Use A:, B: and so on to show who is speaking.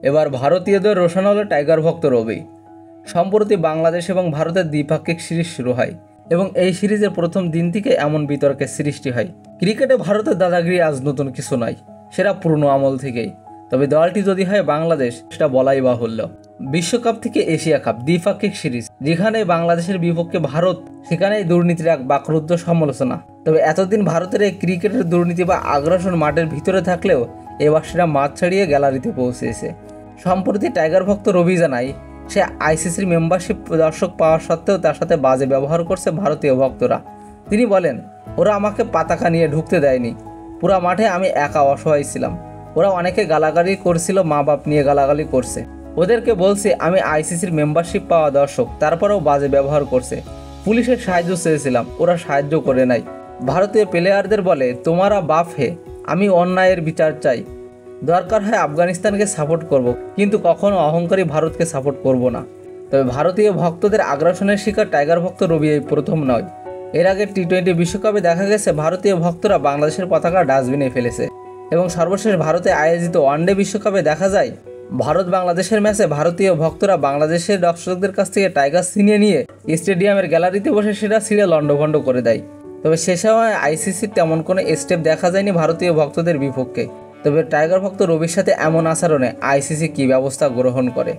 A: এবার ভারতীয়দের রোশান হলো টাইগার ভক্ত রবি। সম্প্রতি বাংলাদেশ এবং ভারতের দ্বিপাক্ষিক সিরিজ শুরু হয় এবং এই সিরিজের প্রথম দিন থেকে এমন বিতর্কের সৃষ্টি হয়। ক্রিকেটে ভারতের দাদাগিরি আজ নতুন কিছু নয়, সেটা পুরনো আমল থেকেই। তবে দলটি যদি হয় বাংলাদেশ, সেটা বলাই বাহুল্য। বিশ্বকাপ থেকে এশিয়া কাপ দ্বিপাক্ষিক সিরিজ যেখানে বাংলাদেশের বিপক্ষে ভারত, সেখানেই দুর্নীতির এক বাকরুদ্ধ সমালোচনা। তবে এতদিন ভারতের এই ক্রিকেটের দুর্নীতি বা আগ্রাসন মাঠের ভিতরে থাকলেও এবার সেটা মাঠ ছাড়িয়ে গ্যালারিতে পৌঁছেছে। সম্প্রতি টাইগার ভক্ত রবি জানায়, সে আইসিসির মেম্বারশিপ দর্শক পাওয়া সত্ত্বেও তার সাথে বাজে ব্যবহার করছে ভারতীয় ভক্তরা। তিনি বলেন, ওরা আমাকে পতাকা নিয়ে ঢুকতে দেয়নি, পুরা মাঠে আমি একা অসহায় ছিলাম। ওরা অনেকে গালাগালি করছিল, মা বাপ নিয়ে গালাগালি করছে। ওদেরকে বলছে আমি আইসিসির মেম্বারশিপ পাওয়া দর্শক, তারপরেও বাজে ব্যবহার করছে। পুলিশের সাহায্য চেয়েছিলাম, ওরা সাহায্য করে নাই। ভারতীয় প্লেয়ারদের বলে, তোমারা বাপ হে, আমি অন্যায়ের বিচার চাই। দরকার হয় আফগানিস্তানকে সাপোর্ট করব, কিন্তু কখনো অহংকারী ভারতকে সাপোর্ট করব না। তবে ভারতীয় ভক্তদের আগ্রাসনের শিকার টাইগার ভক্ত রবি এই প্রথম নয়। এর আগে টি-20 বিশ্বকাপে দেখা গেছে ভারতীয় ভক্তরা বাংলাদেশের পতাকা ডাস্টবিনে ফেলেছে এবং সর্বশেষ ভারতে আয়োজিত ওয়ানডে বিশ্বকাপে দেখা যায় ভারত বাংলাদেশের ম্যাচে ভারতীয় ভক্তরা বাংলাদেশের দর্শকদের কাছ থেকে টাইগার ছিনিয়ে নিয়ে স্টেডিয়ামের গ্যালারিতে বসে সেটা ছিঁড়ে লণ্ডভণ্ড করে দেয়। তবে সে সময় আইসিসির তেমন কোনো স্টেপ দেখা যায়নি ভারতীয় ভক্তদের বিপক্ষে। তবে টাইগার ভক্ত রবির সাথে এমন আচরণে আইসিসি কী ব্যবস্থা গ্রহণ করে।